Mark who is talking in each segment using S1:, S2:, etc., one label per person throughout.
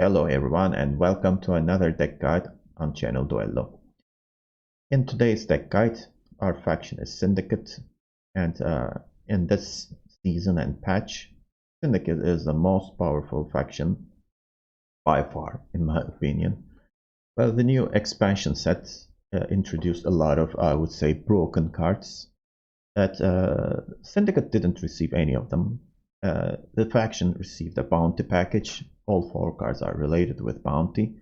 S1: Hello everyone and welcome to another deck guide on Channel Duello. In today's deck guide, our faction is Syndicate, and in this season and patch, Syndicate is the most powerful faction by far, in my opinion. Well, the new expansion set introduced a lot of, I would say, broken cards that Syndicate didn't receive any of them. The faction received a bounty package. All 4 cards are related with bounty.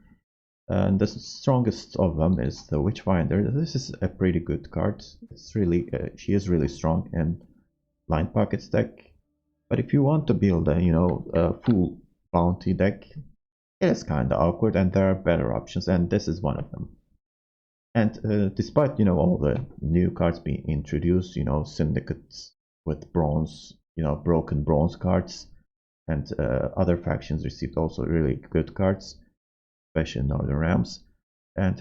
S1: And the strongest of them is the Witchfinder. This is a pretty good card. It's really, she is really strong in Line Pockets deck. But if you want to build a full bounty deck, it is kind of awkward, and there are better options, and this is one of them. And despite all the new cards being introduced, syndicates with bronze, broken bronze cards, and other factions received also really good cards, especially in Northern Realms. And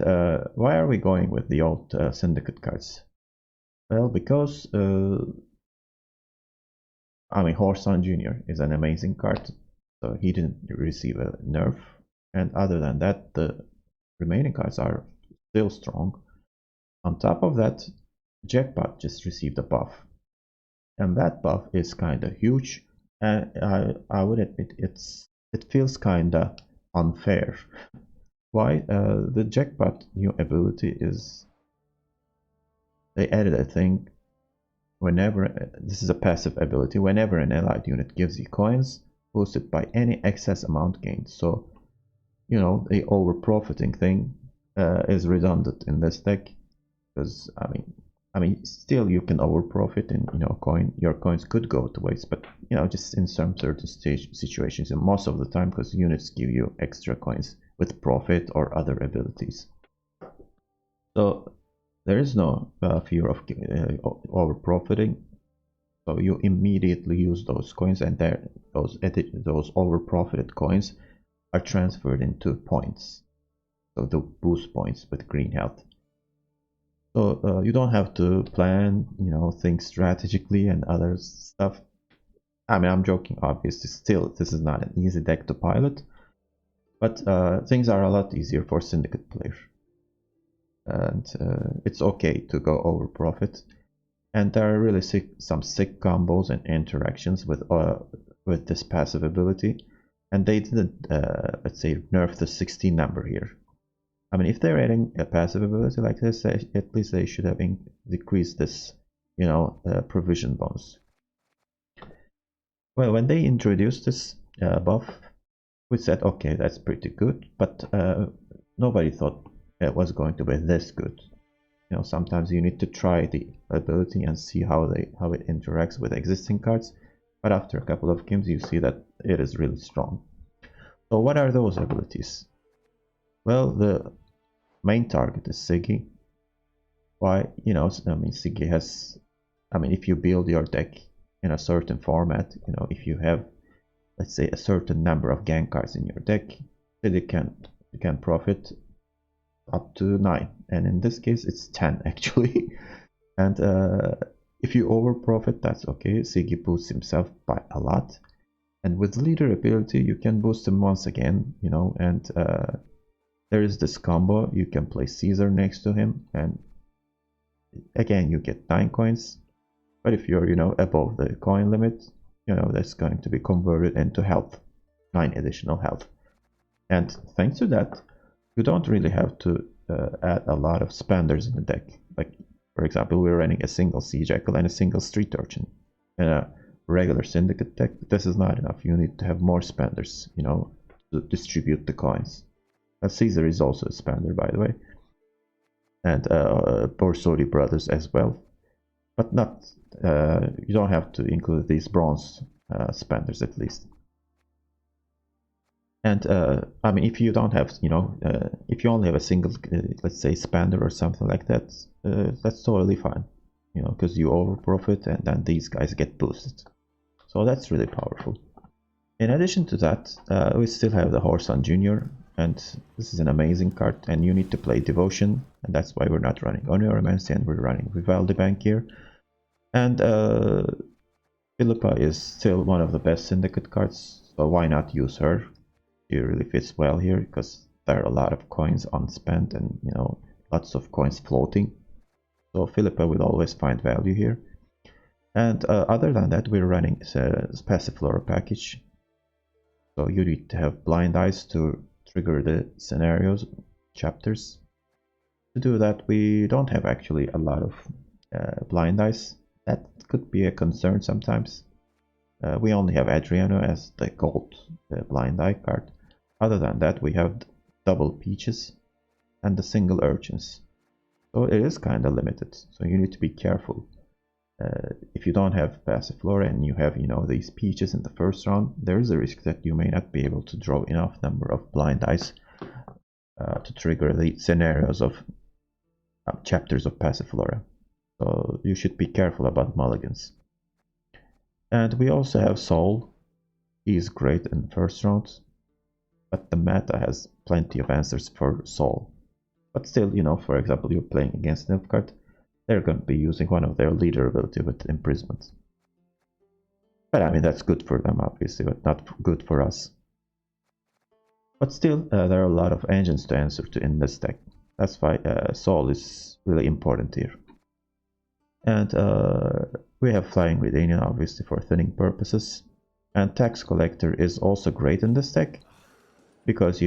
S1: why are we going with the old syndicate cards? Well, because Horson Jr. is an amazing card, so he didn't receive a nerf. And other than that, the remaining cards are still strong. On top of that, Jackpot just received a buff, and that buff is kind of huge. And I would admit it feels kind of unfair. Why? The Jackpot new ability is, they added a thing. Whenever, this is a passive ability, whenever an allied unit gives you coins, boosted by any excess amount gained. So the over profiting thing is redundant in this deck, because still you can over profit, and your coins could go to waste, but just in some certain situations, and most of the time, because units give you extra coins with profit or other abilities. So there is no fear of over profiting, so you immediately use those coins, and those over profited coins are transferred into points, so the boost points with green health. So you don't have to plan, think strategically and other stuff. I'm joking, obviously. Still, this is not an easy deck to pilot, but things are a lot easier for Syndicate players, and it's okay to go over profit. And there are really some sick combos and interactions with this passive ability, and they didn't, let's say, nerf the 16 number here. If they're adding a passive ability like this, at least they should have decreased this, provision bonus. Well, when they introduced this buff, we said, okay, that's pretty good, but nobody thought it was going to be this good. Sometimes you need to try the ability and see how it interacts with existing cards, but after a couple of games, you see that it is really strong. So what are those abilities? Well, the main target is Siggy. Why? Siggy has, if you build your deck in a certain format, if you have, let's say, a certain number of gang cards in your deck, Siggy can profit up to 9, and in this case it's 10 actually. And if you over profit, that's okay. Siggy boosts himself by a lot, and with leader ability you can boost him once again, and there is this combo, you can play Caesar next to him, and again you get 9 coins, but if you're above the coin limit, that's going to be converted into health, 9 additional health. And thanks to that, you don't really have to add a lot of spenders in the deck. Like, for example, we're running a single Sea Jackal and a single Street Urchin in a regular Syndicate deck. This is not enough. You need to have more spenders, to distribute the coins. Caesar is also a spender, by the way, and Borsodi brothers as well, but not, you don't have to include these bronze spenders at least. And if you don't have, if you only have a single, let's say, spender or something like that, that's totally fine, because you over profit, and then these guys get boosted. So that's really powerful. In addition to that, we still have the Horson Jr., and this is an amazing card, and you need to play Devotion, and that's why we're not running Oniomancy, and we're running Vivaldi Bank here. And Philippa is still one of the best Syndicate cards, so why not use her? It really fits well here because there are a lot of coins unspent and lots of coins floating. So Philippa will always find value here. And other than that, we're running a Passiflora package. So you need to have blind eyes to trigger the scenarios chapters. To do that, we don't have actually a lot of blind eyes. That could be a concern sometimes. We only have Adriano as the gold blind eye card. Other than that, we have double peaches and the single urchins. So it is kind of limited. So you need to be careful. If you don't have Passiflora and you have these peaches in the first round, there is a risk that you may not be able to draw enough number of blind eyes to trigger the scenarios of chapters of Passiflora. So you should be careful about mulligans. And we also have Zeal. He is great in the first round, but the meta has plenty of answers for Zeal. But still, for example, you're playing against Nilfgaard, they're going to be using one of their leader ability with imprisonment. But I mean, that's good for them, obviously, but not good for us. But still, there are a lot of engines to answer to in this deck. That's why Zeal is really important here. And we have Flying Redanian, obviously, for thinning purposes. And Tax Collector is also great in this deck, because,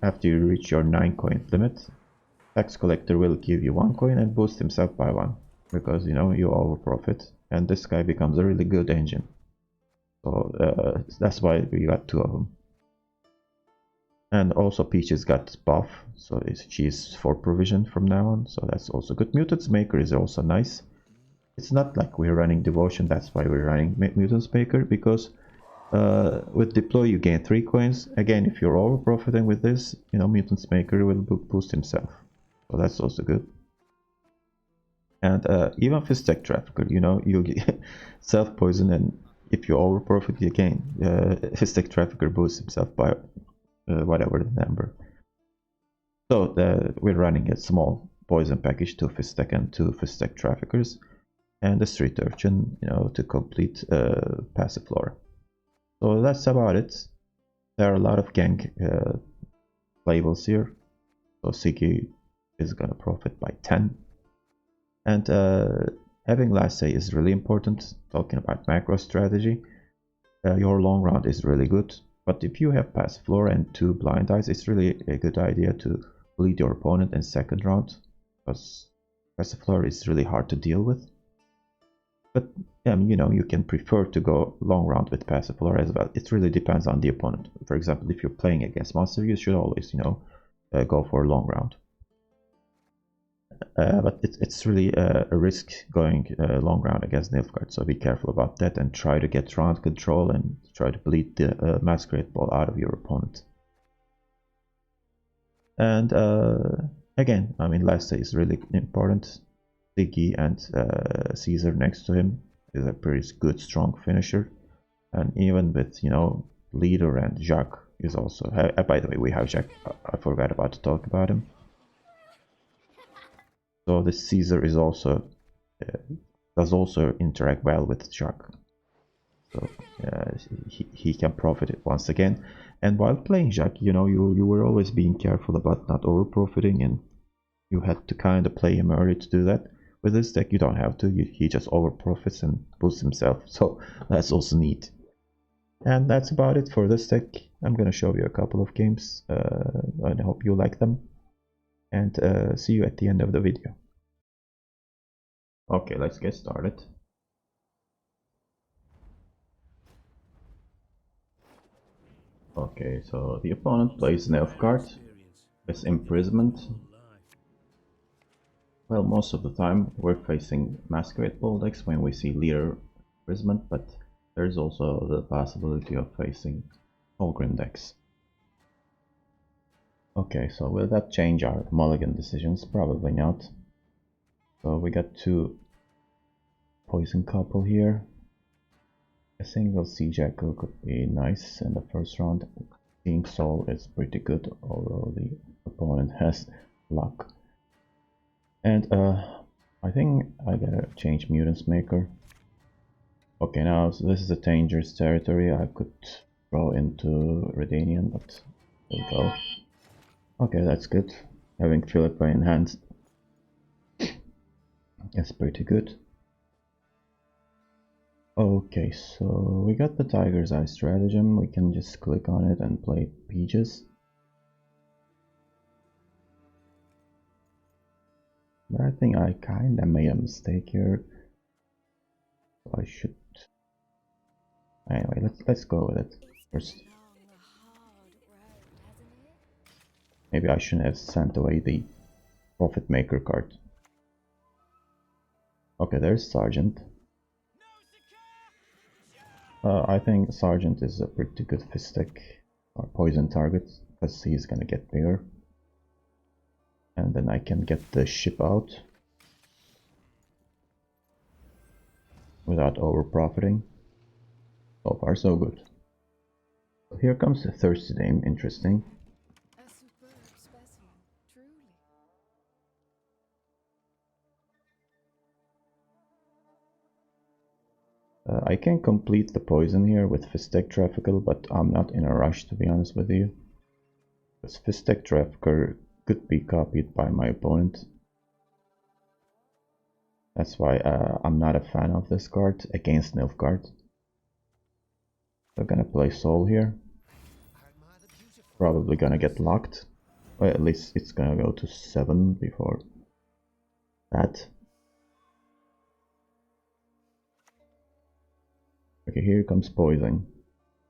S1: after you reach your 9 coin limit, Tax Collector will give you 1 coin and boost himself by 1, because, you over profit, and this guy becomes a really good engine. So that's why we got 2 of them. And also Peaches got buff, so she's for provision from now on, so that's also good. Mutants Maker is also nice. It's not like we're running Devotion, that's why we're running Mutants Maker, because with Deploy you gain 3 coins. Again, if you're over profiting with this, Mutants Maker will boost himself, so that's also good. And even Fistek Trafficker, you self poison, and if you over profit again, Fistek Trafficker boosts himself by whatever the number. So we're running a small poison package, 2 Fistek and 2 Fistek Traffickers, and the Street Urchin, to complete Passiflora. So that's about it. There are a lot of gang labels here. So Siki is gonna profit by 10. And having last say is really important. Talking about macro strategy, your long round is really good. But if you have Passiflora and 2 blind eyes, it's really a good idea to bleed your opponent in second round, because Passiflora is really hard to deal with. But you can prefer to go long round with Passiflora as well. It really depends on the opponent. For example, if you're playing against Monster, you should always go for a long round. But it's really a risk going long round against Nilfgaard, so be careful about that and try to get round control and try to bleed the Masquerade Ball out of your opponent. And again, last day is really important. Ziggy and Caesar next to him is a pretty good, strong finisher. And even with, Leader and Jacques is also... by the way, we have Jacques. I forgot about to talk about him. So this Caesar is also... does also interact well with Jacques. So he can profit it once again. And while playing Jacques, you were always being careful about not over profiting, and you had to kind of play him early to do that. With this deck, you don't have to. He just over profits and boosts himself, so that's also neat. And that's about it for this deck. I'm gonna show you a couple of games. I hope you like them, and see you at the end of the video. Okay, let's get started. Okay, so the opponent plays Nilfgaard with Imprisonment. Well, most of the time we're facing Masquerade Ball decks when we see Leader Imprisonment, but there's also the possibility of facing Holgrim decks. Okay, so will that change our mulligan decisions? Probably not. So we got 2 poison couple here. A single Sea Jackal could be nice in the first round. Seeing Zeal is pretty good, although the opponent has luck. And I think I gotta change Mutants Maker. Okay, now so this is a dangerous territory. I could throw into Redanian, but There we go. Okay, that's good. Having Philippa in hand is pretty good. Okay, so we got the Tiger's Eye stratagem. We can just click on it and play Peaches. But I think I kinda made a mistake here. I should... Anyway, let's go with it first. Maybe I shouldn't have sent away the Profit Maker card. Okay, there's Sergeant. I think Sergeant is a pretty good Fistic or poison target, because he's gonna get bigger. And then I can get the ship out without over profiting. So far so good. So here comes the Thirsty Dame, interesting.
S2: A superb specimen, truly.
S1: I can complete the poison here with Fistic Trafficker, but I'm not in a rush, to be honest with you. Because Fistic Trafficker could be copied by my opponent. That's why I'm not a fan of this card against Nilfgaard. We're gonna play Soul here. Probably gonna get locked. Well, at least it's gonna go to 7 before that. Okay, here comes Poison.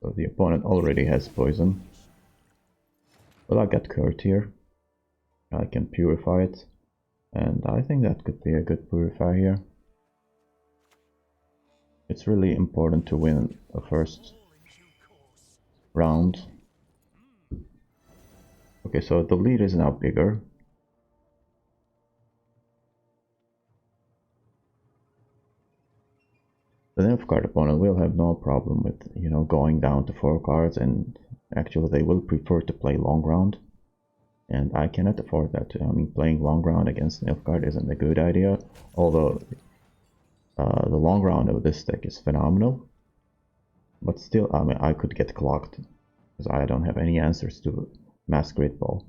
S1: So the opponent already has Poison. But I got Kurt here. I can purify it. And I think that could be a good purify here. It's really important to win the first round. Okay, so the lead is now bigger. The Nilfgaard opponent will have no problem with, you know, going down to 4 cards, and actually they will prefer to play long round. And I cannot afford that. I mean, playing long round against Nilfgaard isn't a good idea, although the long round of this deck is phenomenal. But still, I mean, I could get clocked, because I don't have any answers to Masquerade Ball.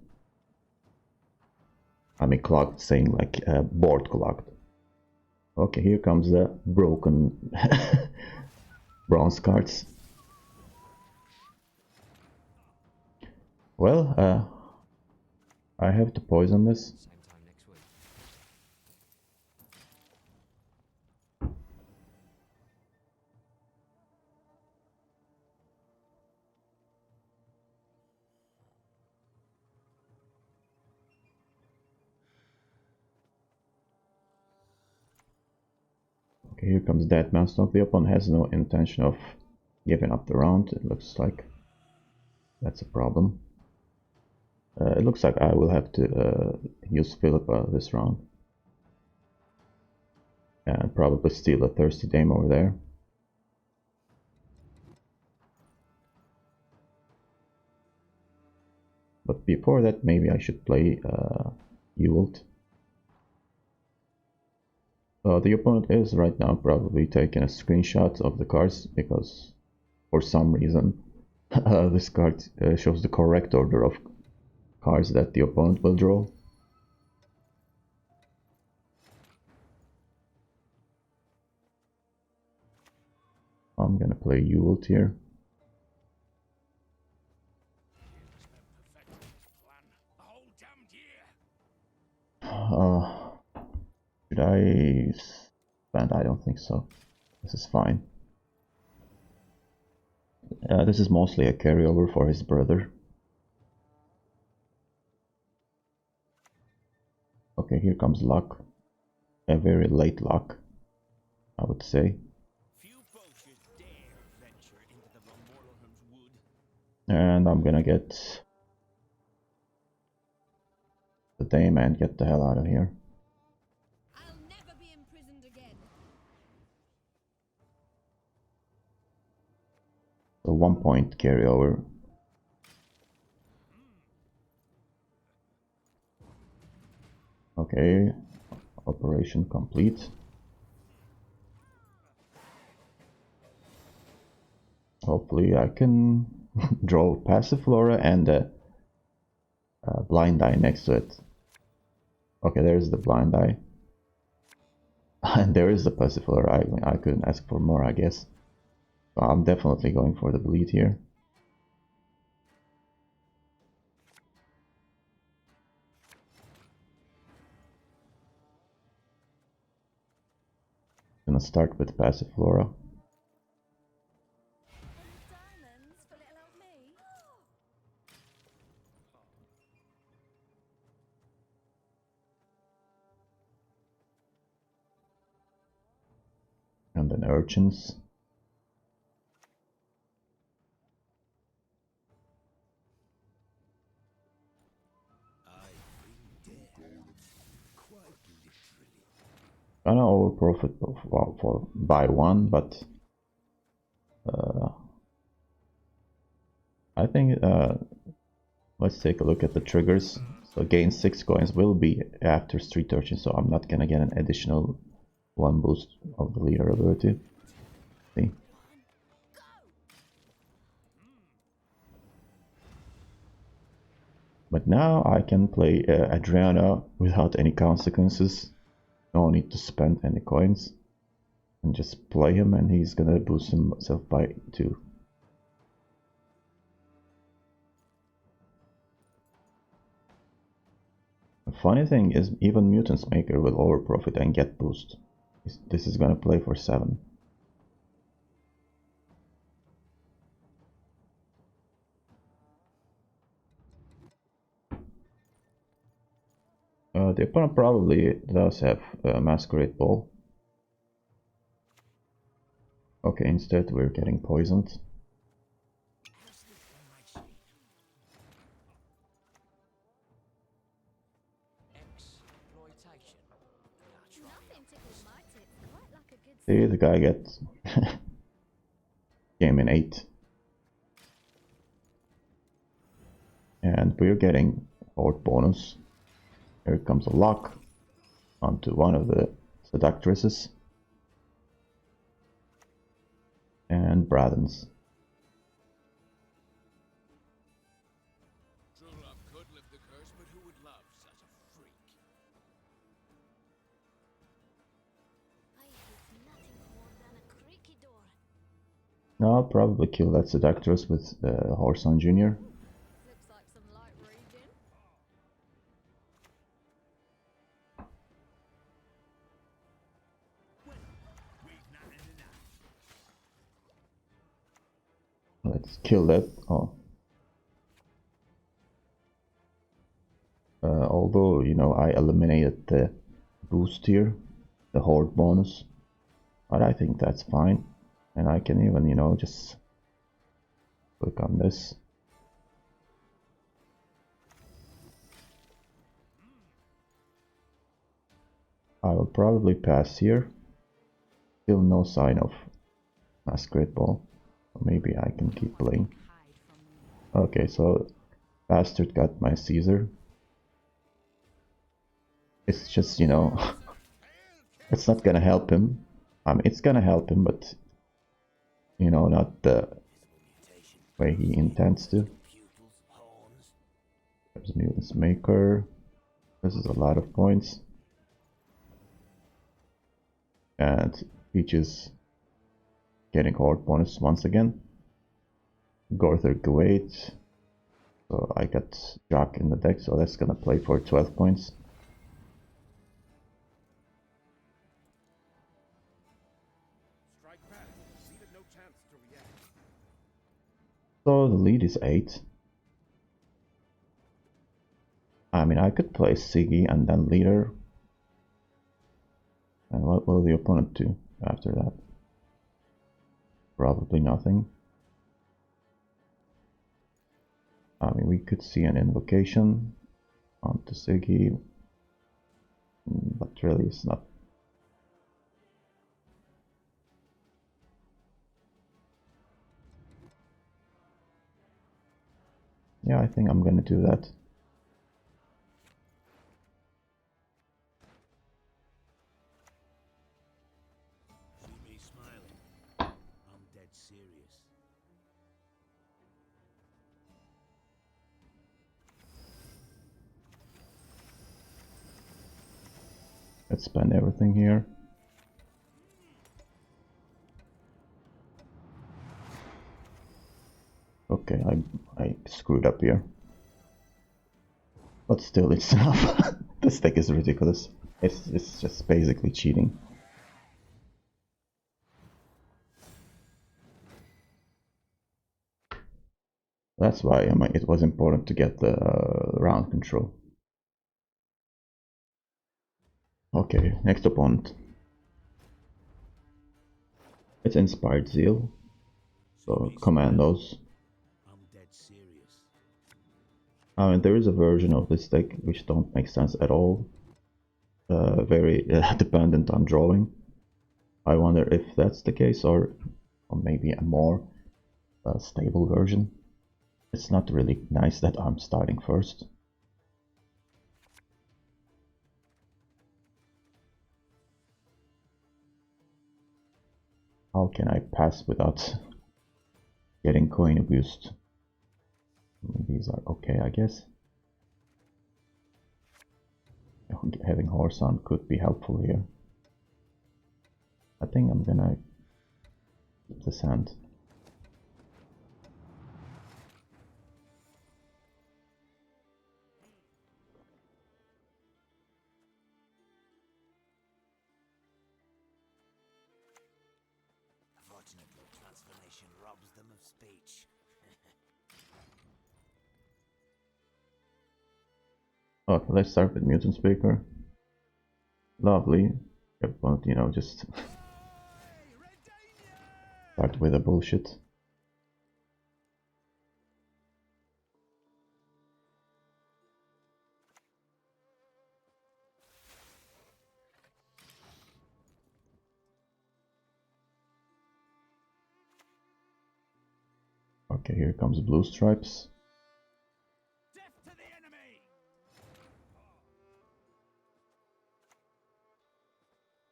S1: I mean, clocked saying like board clocked. Okay, here comes the broken bronze cards. Well, I have to poison this. Okay, here comes Dead Man's Knock. The opponent has no intention of giving up the round, it looks like. That's a problem. It looks like I will have to use Philippa this round. And probably steal a Thirsty Dame over there. But before that, maybe I should play Ewald. The opponent is right now probably taking a screenshot of the cards, because for some reason this card shows the correct order of cards that the opponent will draw. I'm gonna play Ewald here. Should I spend? I don't think so. This is fine. This is mostly a carryover for his brother. Okay, here comes luck. A very late luck, I would say. And I'm gonna get the Dame and get the hell out of here.
S2: I'll never be imprisoned again.
S1: So 1 point carryover. Okay, operation complete. Hopefully I can draw Passiflora and blind eye next to it. Okay, there's the blind eye. And there is the Passiflora. I couldn't ask for more, I guess. So I'm definitely going for the bleed here. Gonna start with Passiflora.
S2: Diamonds for little old me.
S1: And then urchins. Gonna over profit for by one, but I think let's take a look at the triggers. So gain 6 coins will be after street urchin, so I'm not gonna get an additional 1 boost of the leader ability. See? But now I can play Adriana without any consequences. No need to spend any coins. And just play him and he's gonna boost himself by 2. The funny thing is even Mutant's Maker will overprofit and get boost. This is gonna play for 7. The opponent probably does have Masquerade Ball. Okay, instead we're getting poisoned.
S2: Nothing tickles my tits quite like a good
S1: See, the guy gets game in 8. And we're getting Horde bonus. Here comes a lock onto one of the seductresses. And Braddens.
S3: True love could lift the curse, but who would love such a freak?
S2: I hate nothing more than a creaky door.
S1: Now I'll probably kill that seductress with Horson Jr.
S2: Looks like some light reading.
S1: Let's kill that. Oh. Although, you know, I eliminated the boost here, the horde bonus, but I think that's fine. And I can even, you know, just click on this. I will probably pass here. Still no sign of Masquerade Ball. Maybe I can keep playing. Okay, so Bastard got my Caesar. It's just, you know, it's not gonna help him. I mean, it's gonna help him, but, you know, not the way he intends to. There's Mutant's Maker. This is a lot of points. And Peach getting horde bonus once again. Gorther Gwait. So I got Jock in the deck, so that's gonna play for 12 points.
S3: Strike back. Leave it no chance to react.
S1: So the lead is 8. I mean, I could play Siggy and then leader. And what will the opponent do after that? Probably nothing. I mean, we could see an invocation onto Siggy, but really it's not. Yeah, I think I'm gonna do that.
S3: See me smiling. I'm dead serious.
S1: Let's spend everything here. Okay, I screwed up here. But still, it's enough. This deck is ridiculous. It's just basically cheating. That's why it was important to get the round control. Okay, next opponent. It's Inspired Zeal. So commandos.
S3: I'm dead serious.
S1: I mean, there is a version of this deck which don't make sense at all. Very dependent on drawing. I wonder if that's the case, or maybe a more stable version. It's not really nice that I'm starting first. How can I pass without getting coin abused? These are okay, I guess. Having horse on could be helpful here. I think I'm gonna keep this hand.
S3: Fortunately, transformation robs them of speech.
S1: Okay, let's start with Mutant Speaker. Lovely. But, you know, just start with the bullshit. Okay, here comes Blue Stripes.
S3: Death to the enemy!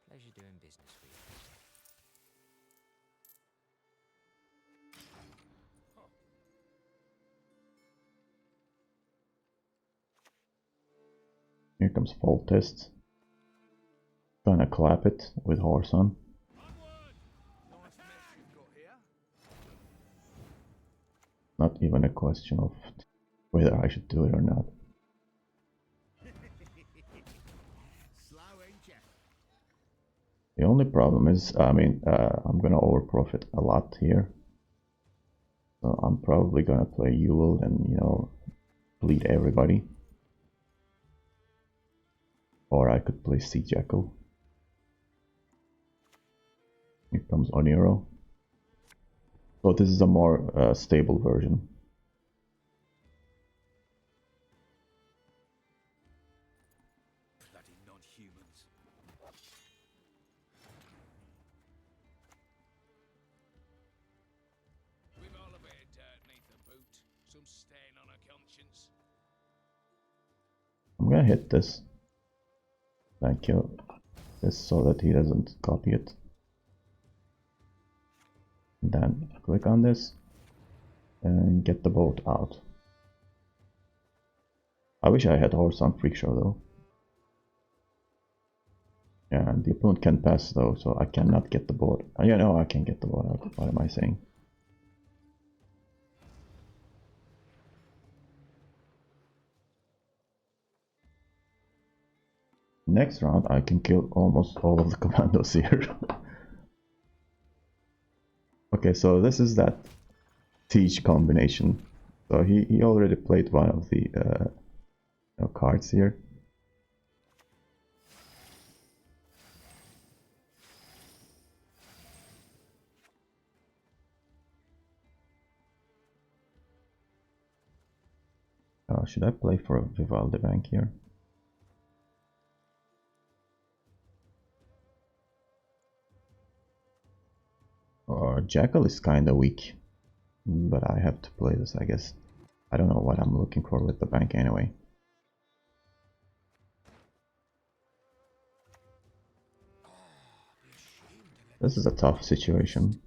S4: Pleasure doing business with you.
S1: Here comes Fall Test. Gonna clap it with horse on.
S3: Onward! Nice mess you've got here.
S1: Not even a question of whether I should do it or not.
S3: Slow, ain't ya?
S1: The only problem is, I mean, I'm gonna overprofit a lot here. So I'm probably gonna play Yule and, you know, bleed everybody. Or I could play Sea Jackal. Here comes Oniro. So this is a more stable version.
S3: Bloody non-humans. We've all a bit of dirt neath the boot. Some stain on our conscience.
S1: I'm gonna hit this. Thank you. This so that he doesn't copy it. And then click on this and get the boat out. I wish I had horse on Freak Show though. Yeah, and the opponent can pass though, so I cannot get the boat. Yeah, no, I can get the boat out. What am I saying? Next round, I can kill almost all of the commandos here. Okay, so this is that siege combination. So he already played one of the cards here. Should I play for Vivaldi Bank here? Or Jackal is kinda weak, but I have to play this, I guess. I don't know what I'm looking for with the bank anyway. This is a tough situation.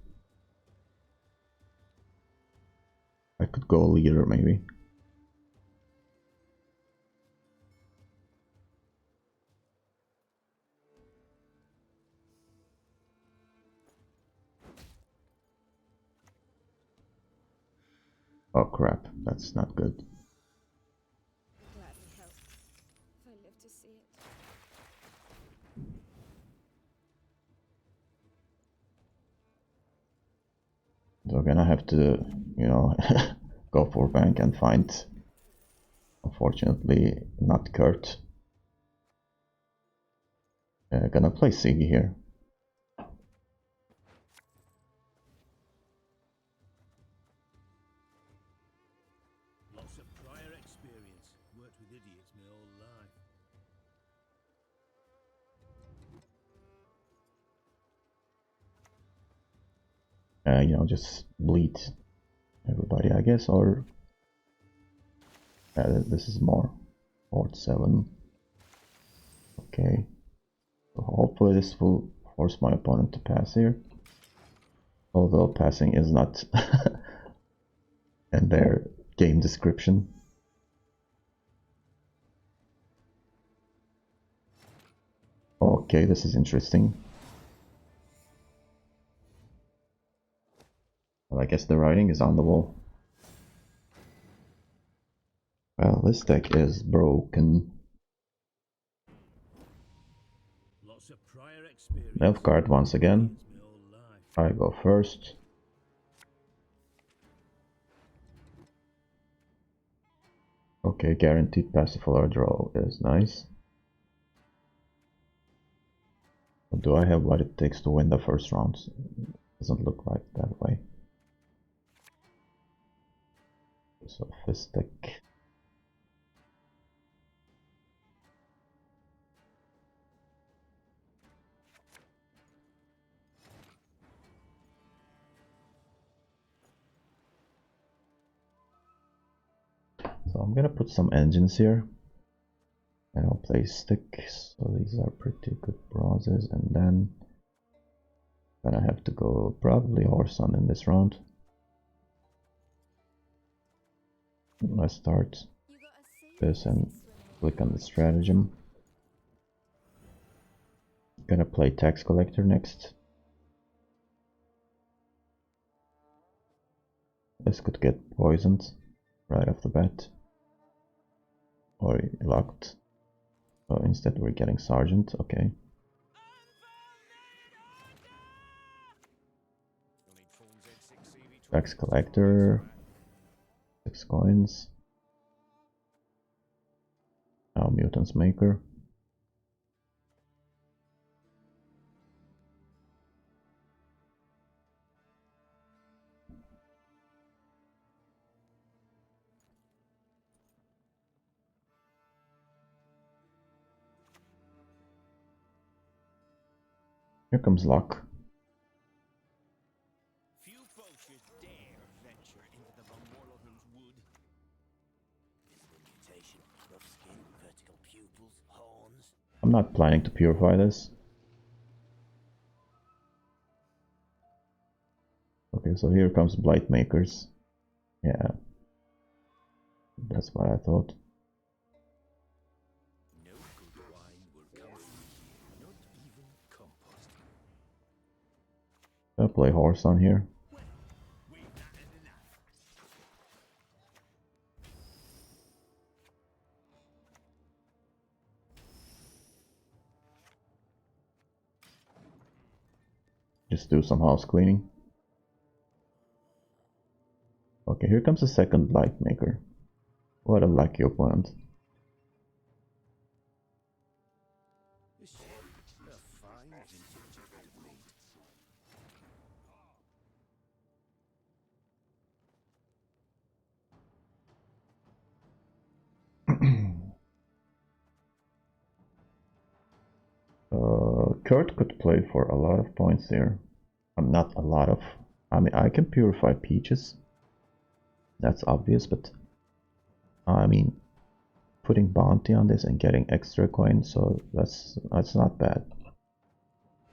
S1: I could go leader maybe. Oh crap, that's not good.
S2: Gladly help. If I live to see it.
S1: So we're gonna have to, you know, go for bank and find, unfortunately, not Kurt. Gonna play Siggy here.
S5: Lots of prior experience. Worked with idiots my whole life.
S1: You know, just bleed everybody, I guess, or this is more. Fort 7. Okay. So hopefully this will force my opponent to pass here. Although passing is not in their game description. Okay, this is interesting. Well, I guess the writing is on the wall. Well, this deck is broken.
S5: Lots of prior experience.
S1: Elf card once again.
S5: My whole life.
S1: I go first. Okay, guaranteed Passiflora draw is nice. But do I have what it takes to win the first round? Doesn't look like that way. So fist deck. So I'm gonna put some engines here. And I'll play sticks. So these are pretty good bronzes. And then gonna have to go probably horse on in this round. Let's start
S2: You got a safe
S1: this and
S2: swimming.
S1: click on the stratagem. Gonna play tax collector next. This could get poisoned right off the bat. Or locked. So instead we're getting sergeant, okay. Tax collector. 6 coins. Now mutants maker. Here comes luck.
S3: Few poachers dare venture into the Von Warloham's wood.
S5: Visible mutation, rough skin, vertical pupils, horns.
S1: I'm not planning to purify this. Okay, so here comes blight makers. Yeah, that's what I thought.
S5: No good wine will come from here, not even compost.
S1: I'll play horse on here.
S3: We've that and enough.
S1: Just do some house cleaning. Okay, here comes the second blight maker. What a lucky opponent.
S5: This is a fine vintage of meat.
S1: Kurt could play for a lot of points here. I'm not a lot of. I mean, I can purify peaches. That's obvious, but I mean, putting bounty on this and getting extra coins, so that's not bad.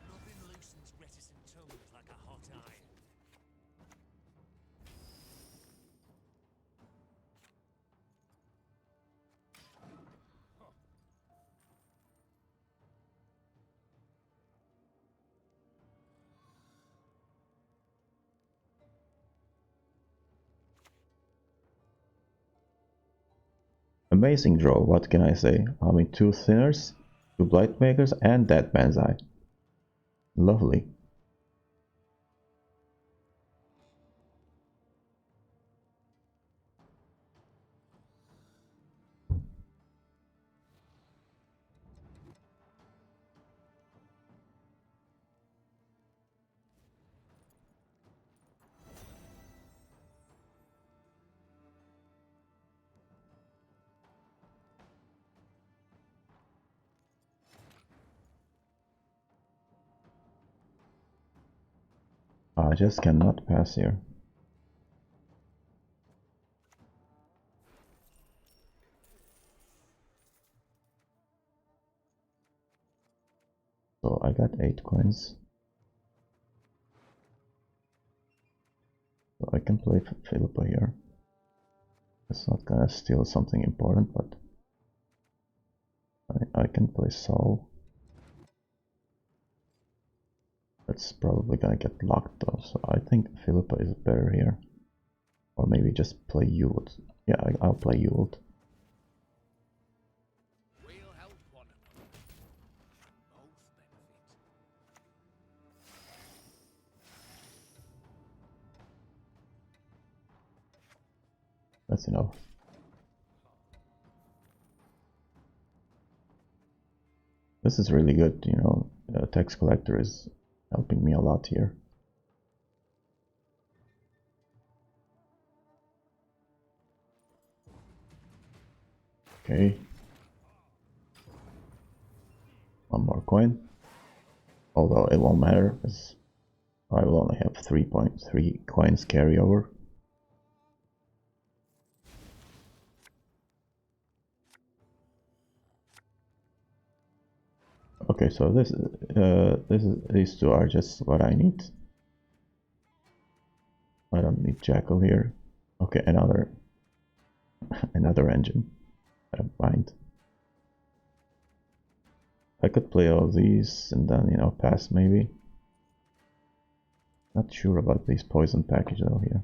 S3: Nothing loosens reticent tongues like a hot iron.
S1: Amazing draw, what can I say? I mean, 2 thinners, 2 blight makers, and that banzai. Lovely. I just cannot pass here. So I got 8 coins. So I can play Philippa here. It's not gonna steal something important, but I can play Saul. That's probably gonna get locked though, so I think Philippa is better here. Or maybe just play Yult. Yeah, I'll play Yult.
S3: We'll help one another. Both benefit.
S1: That's enough. This is really good, you know, tax collector is helping me a lot here. Okay. One more coin. Although it won't matter, as I will only have 3.3 coins carryover. Okay, so these two are just what I need. I don't need Jackal here. Okay, another engine. I don't mind. I could play all these and then, you know, pass maybe. Not sure about this poison package though here.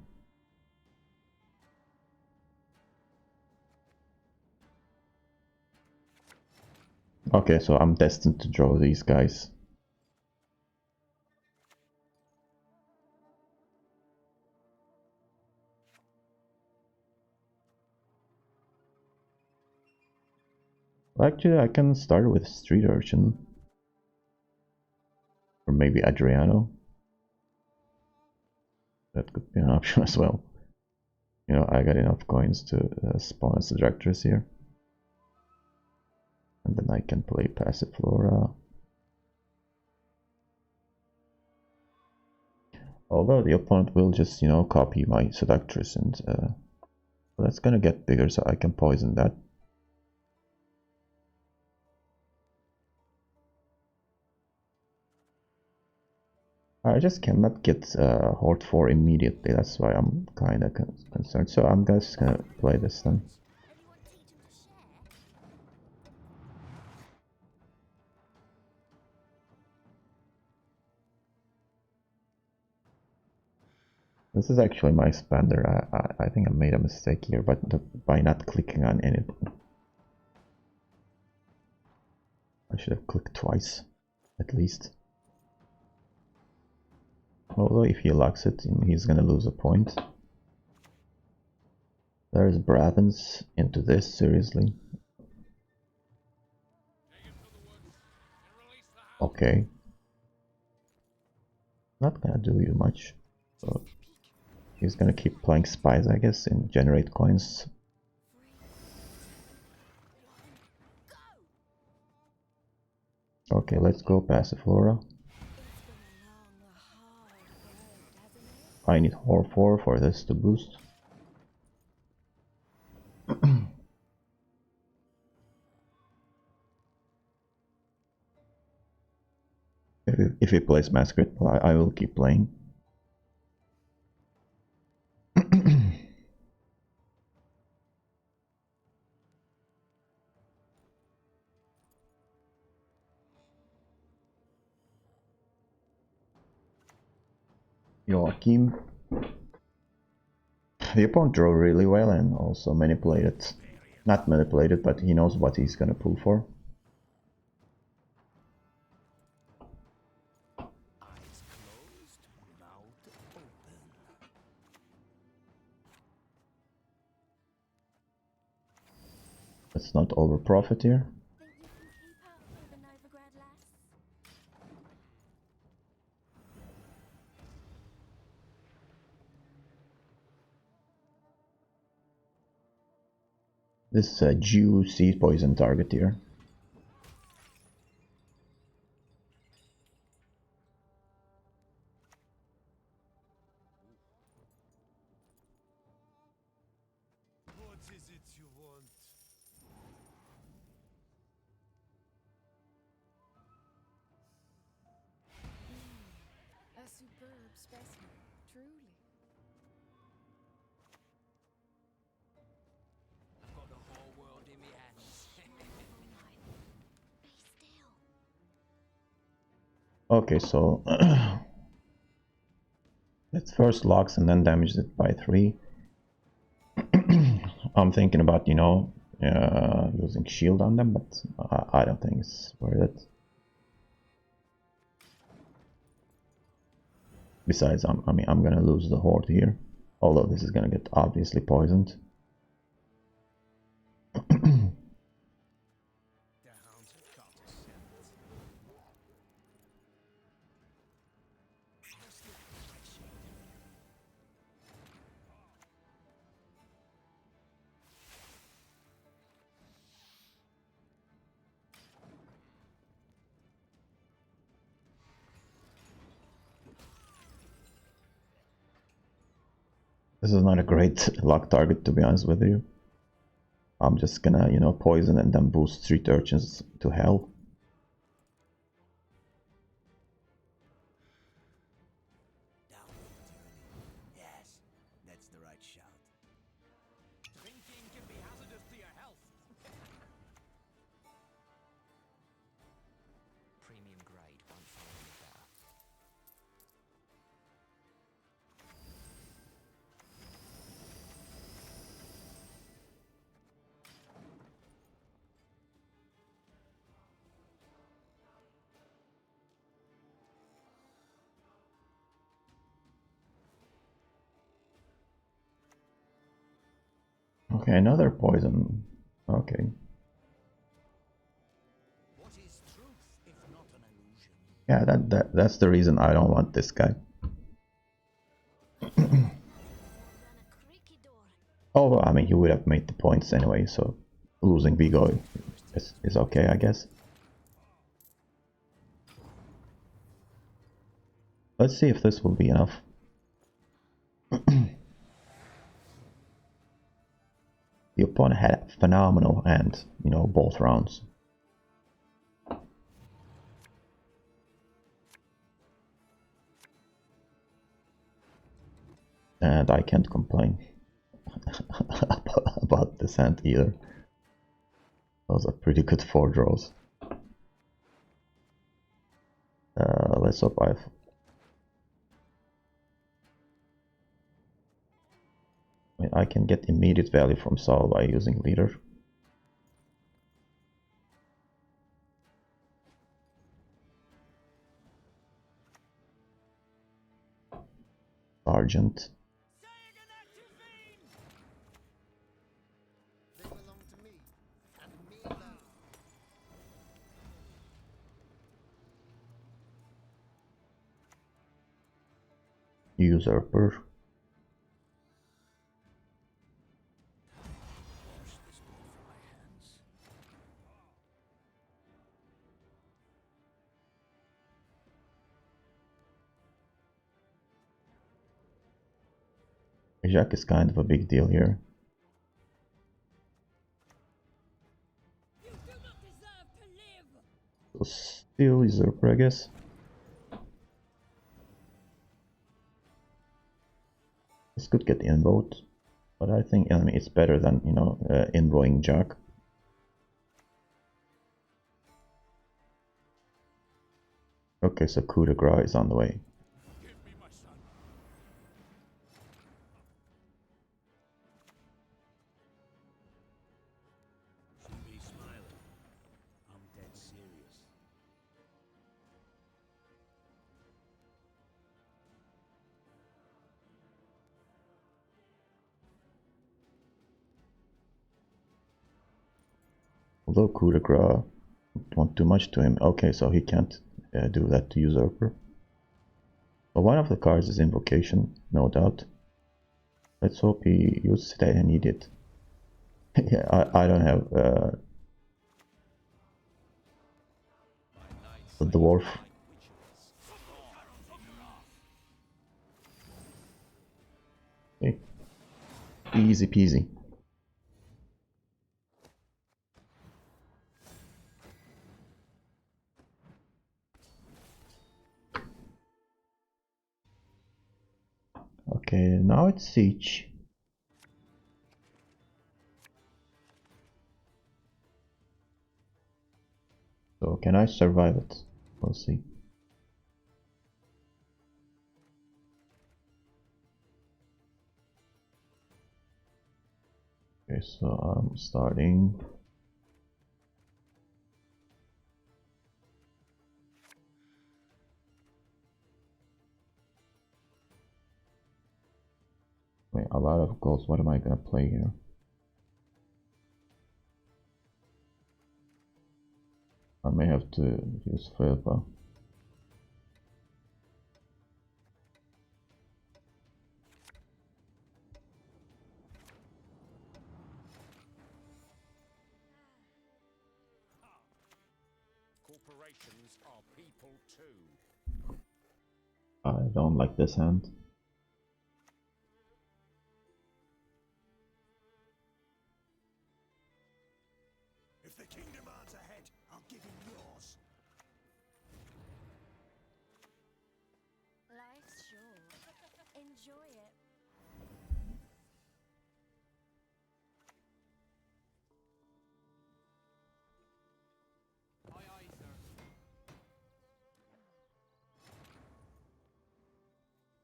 S1: Okay, so I'm destined to draw these guys. Actually, I can start with Street Urchin. Or maybe Adriano. That could be an option as well. You know, I got enough coins to spawn as directors here. And then I can play Passiflora. Although the opponent will just, you know, copy my seductress, and that's gonna get bigger, so I can poison that. I just cannot get Horde 4 immediately, that's why I'm kinda concerned. So I'm just gonna play this then.
S2: Anyone teach him to share?
S1: This is actually my spender. I think I made a mistake here, but by not clicking on anything. I should have clicked twice, at least. Although if he locks it, he's gonna lose a point. There's Bravens into this, seriously. Okay. Not gonna do you much. So he's gonna keep playing spies, I guess, and generate coins. Okay, let's go Passiflora. I need Horde 4 for this to boost. If he plays Masquerade, I will keep playing. Joachim. The opponent drew really well and also manipulated Not manipulated, but he knows what he's gonna pull for.
S5: Eyes closed, mouth open.
S1: Let's not over profit here.
S2: Think you can keep up with the Novigrad lass?
S1: This is a juicy poison target here.
S5: What is it you want?
S2: A superb specimen, truly.
S3: I've got the whole world in my hands.
S2: Be still.
S1: Okay, so let's first locks and then damage it by 3. I'm thinking about, you know, using shield on them, but I don't think it's worth it. Besides, I mean, I'm gonna lose the horde here, although this is gonna get obviously poisoned.
S5: The hounds have got a scent. Just look at my shade.
S1: This is not a great lock target, to be honest with you. I'm just gonna, you know, poison and then boost street urchins to hell.
S5: Downward tyranny. Yes, that's the right shout.
S3: Drinking can be hazardous to your health.
S4: Premium grade won't find any better.
S1: Okay, another poison. Okay.
S5: What is truth if not an illusion?
S1: Yeah, that's the reason I don't want this guy.
S2: More than a creaky door.
S1: Oh, I mean, he would have made the points anyway, so losing Vigo is okay, I guess. Let's see if this will be enough. The opponent had a phenomenal hand, you know, both rounds. And I can't complain about this hand either. Those are pretty good 4 draws. Let's hope I can get immediate value from Saul by using leader. Sergeant.
S5: They belong to me, and me alone.
S1: Usurper.
S5: Wash this blood from my hands.
S1: Jack is kind of a big deal here.
S2: You do not deserve to live.
S1: So still usurper, I guess. This could get invote, but I think enemy is better than, you know, invoing Jack. Okay, so coup de grace is on the way.
S3: Give me my son.
S1: Although coup de grace don't want too much to him. Okay, so he can't do that to usurper. But one of the cards is invocation, no doubt. Let's hope he uses it and he did. Yeah, I don't have the dwarf. Okay. Easy peasy. Okay, now it's siege. So can I survive it? We'll see. Okay, so I'm starting. Wait, a lot of goals. What am I gonna play here? I may have to use Philippa.
S3: Corporations are people too.
S1: I don't like this hand.
S5: If the king demands a head, I'll give him yours.
S2: Life's short. Enjoy it.
S3: Aye, aye, sir.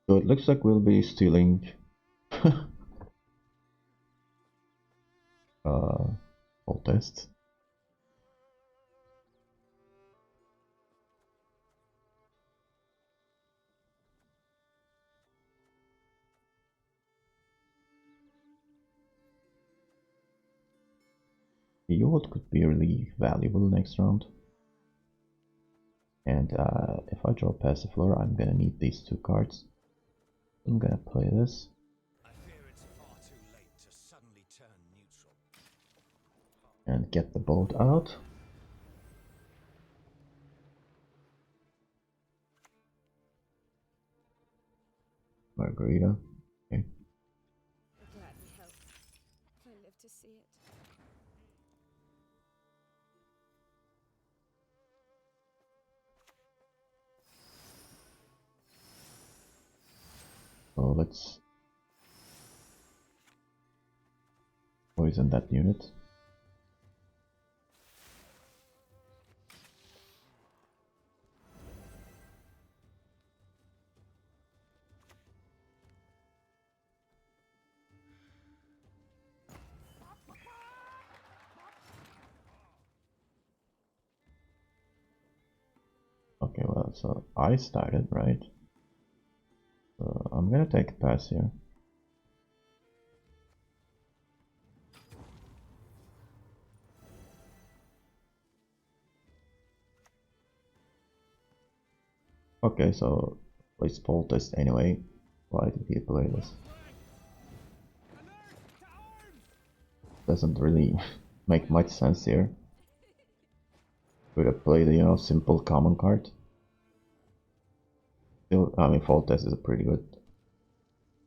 S1: So it looks like we'll be stealing all test. The yacht could be really valuable next round. And if I draw Passiflora, I'm gonna need these two cards. I'm gonna play this.
S5: I fear it's far too late to suddenly turn neutral.
S1: And get the boat out. Margarita. Okay.
S6: I'll gladly help if I live to see it.
S1: So let's poison that unit. Okay, well, so I started, right? So I'm gonna take a pass here. Okay, so let's pull this anyway. Why did he play this? Doesn't really make much sense here. Could have played, you know, simple common card. Still, I mean, Fault Test is a pretty good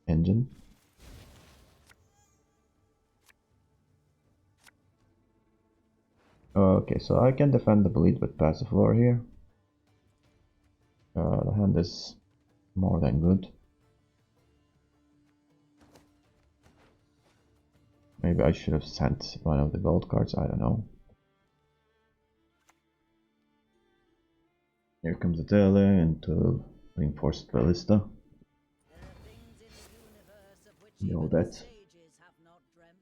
S1: engine. Okay, so I can defend the bleed with Passiflora here. The hand is more than good. Maybe I should have sent one of the gold cards, I don't know. Here comes the Tele into reinforced ballista.
S7: There are things in the universe of which
S1: You know
S7: even the
S1: that.
S7: sages have not dreamt.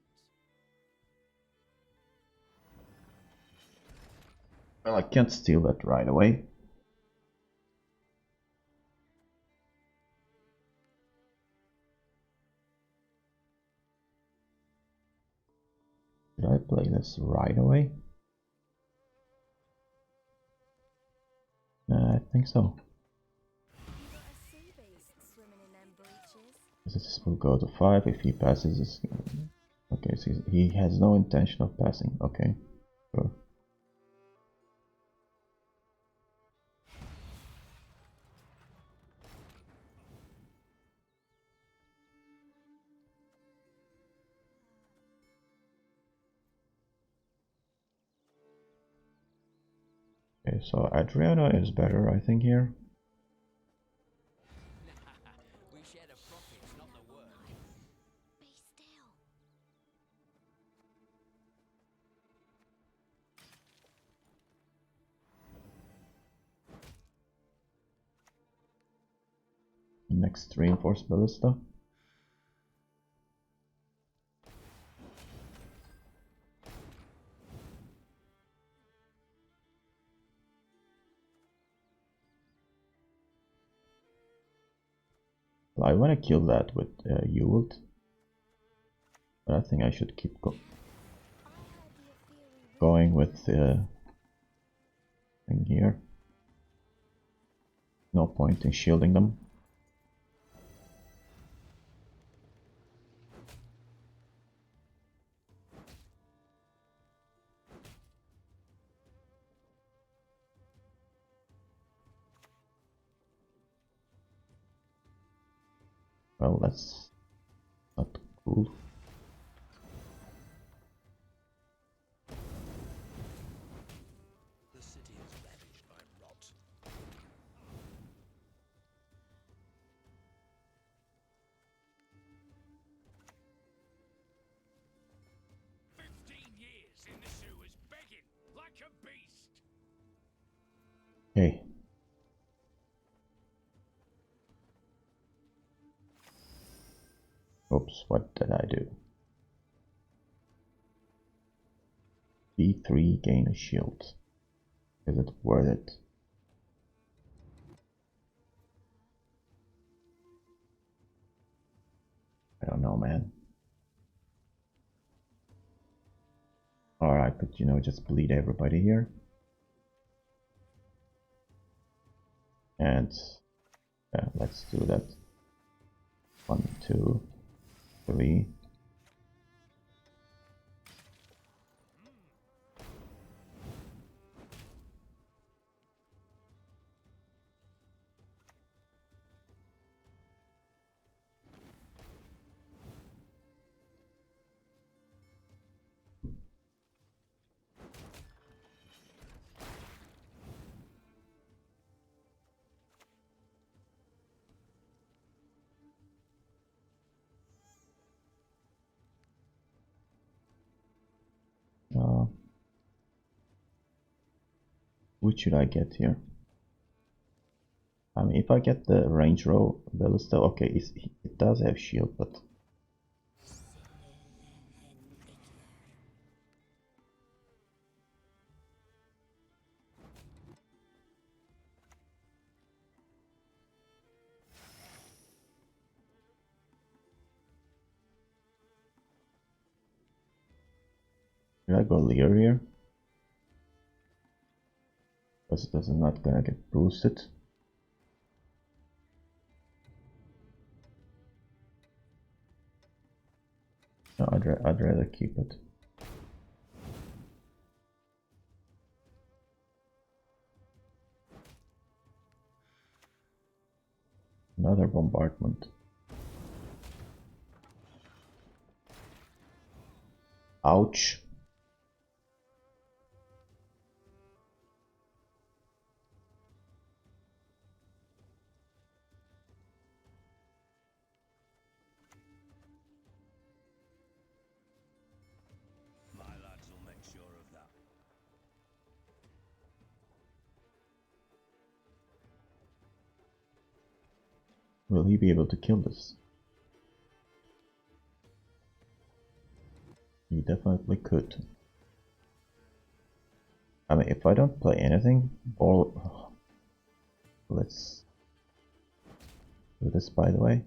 S1: Well, I can't steal that right away. Did I play this right away? think so.
S2: You got a sea beast swimming in them breeches.
S1: This will go to 5 if he passes this. Okay, so he has no intention of passing. Okay, sure. Okay, so Adriana is better, I think, here.
S4: We share the profits, not the work.
S2: Be still.
S1: Next, reinforced ballista. I want to kill that with Ewald, but I think I should keep going with the thing here. No point in shielding them. Well, that's not cool.
S5: The city is ravaged by rot.
S3: Years in the sewers begging like a beast.
S1: Okay. Oops, what did I do? B3, gain a shield. Is it worth it? I don't know, man. Alright, but you know, just bleed everybody here. And yeah, let's do that. 1, 2, 3. Which should I get here? I mean, if I get the range row ballista, okay, it does have shield, but should I go Lear here? Because this is not gonna get boosted. No, I'd rather keep it. Another bombardment. Ouch.
S5: My lads will make sure of that.
S1: Will he be able to kill this? He definitely could. I mean, if I don't play anything, or let's do this, by the way.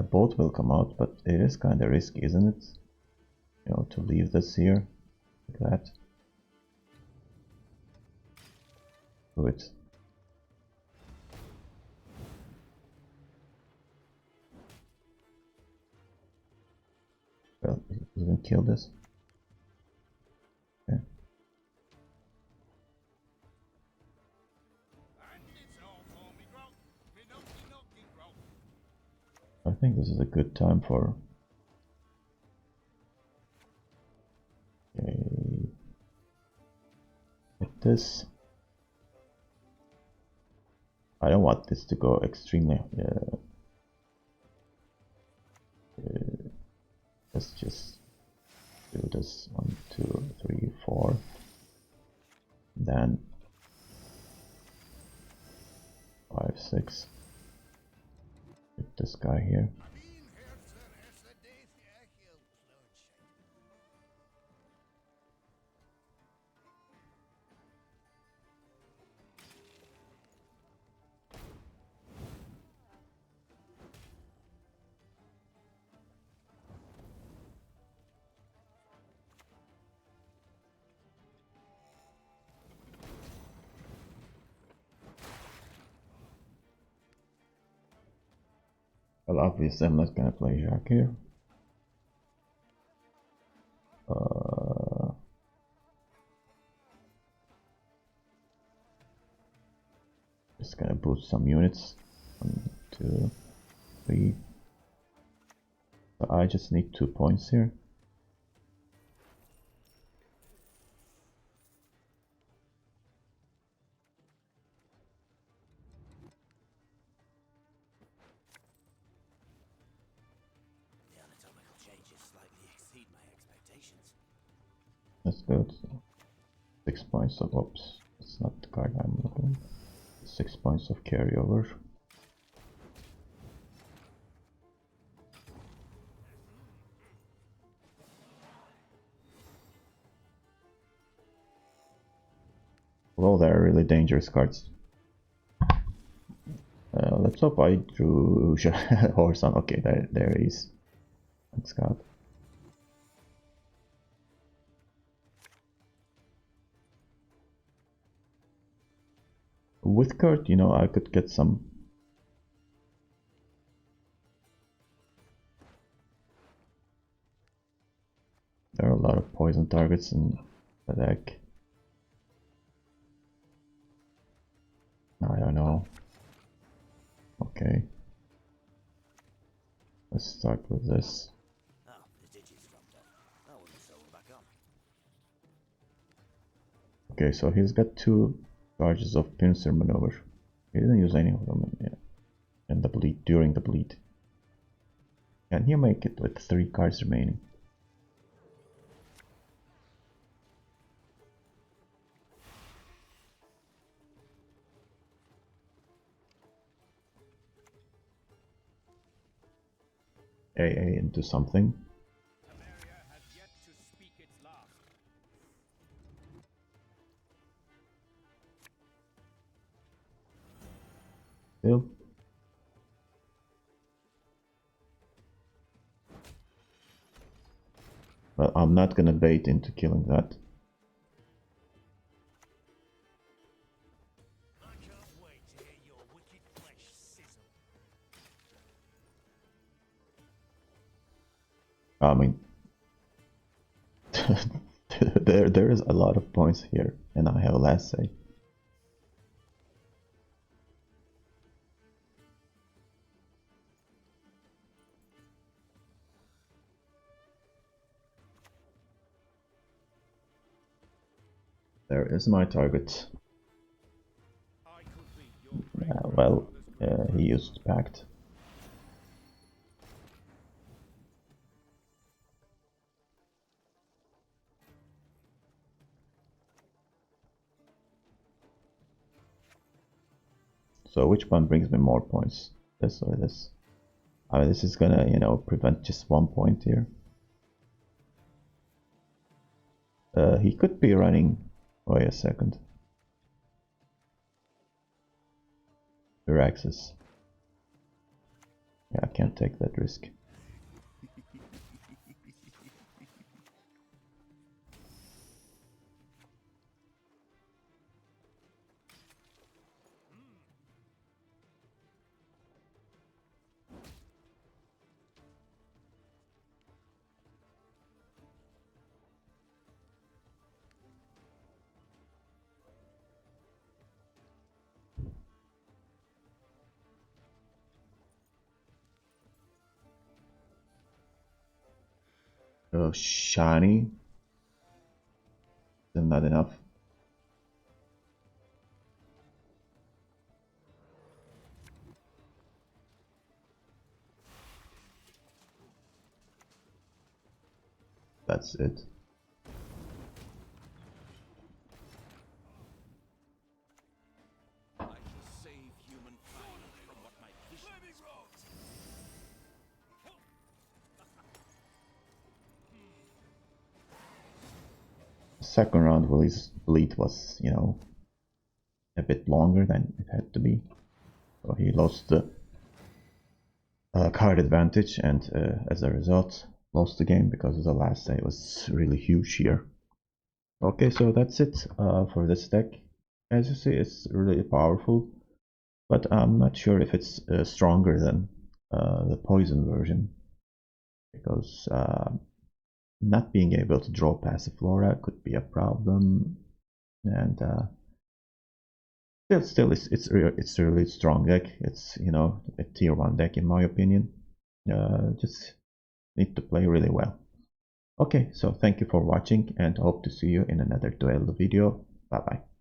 S1: Both will come out, but it is kind of risky, isn't it? You know, to leave this here like that. Do it. didn't kill this. Okay.
S3: And it's all for me grog. Me knocky grog.
S1: I think this is a good time for. Okay. Hit this. I don't want this to go extremely. Let's just do this 1, 2, 3, 4. Then 5, 6. Hit this guy here. Well, obviously I'm not gonna play Jack here. Just gonna boost some units. 1, 2, 3. So I just need 2 points here.
S4: The anatomical changes slightly exceed my expectations.
S1: That's good. 6 points of oops. It's not the card I'm looking. 6 points of carryover. Well, they're really dangerous cards. Let's hope I drew horse on. Okay, there he is. Thanks God. With Kurt, you know, I could get some. There are a lot of poison targets in the deck. I don't know. Okay. Let's start with this.
S4: Oh, the digits dropped off. I wouldn't sew them back on.
S1: Okay, so he's got 2 charges of pincer maneuver. He didn't use any of them in the bleed, during the bleed. Can he make it with 3 cards remaining? AA into something.
S3: America has yet to speak its last.
S1: Still. Well, I'm not gonna bait into killing that.
S5: I can't wait to hear your wicked flesh sizzle.
S1: I mean, there is a lot of points here, and I have a last say. There is my target.
S3: I could be your
S1: Well, he used Pact. So which one brings me more points? This or this? I mean, this is gonna, you know, prevent just 1 point here. He could be running. Wait a second. Viraxis. Yeah, I can't take that risk. Shiny. Still not enough. That's it.
S4: I shall save humankind from what my vision
S1: Second round bleed was, you know, a bit longer than it had to be. So he lost the card advantage, and as a result lost the game because the last day was really huge here. Okay, so that's it for this deck. As you see, it's really powerful, but I'm not sure if it's stronger than the poison version, because not being able to draw Passiflora could be a problem, and still it's really strong deck. It's, you know, a tier 1 deck in my opinion. Just need to play really well. Okay, so thank you for watching and hope to see you in another duel video. Bye bye.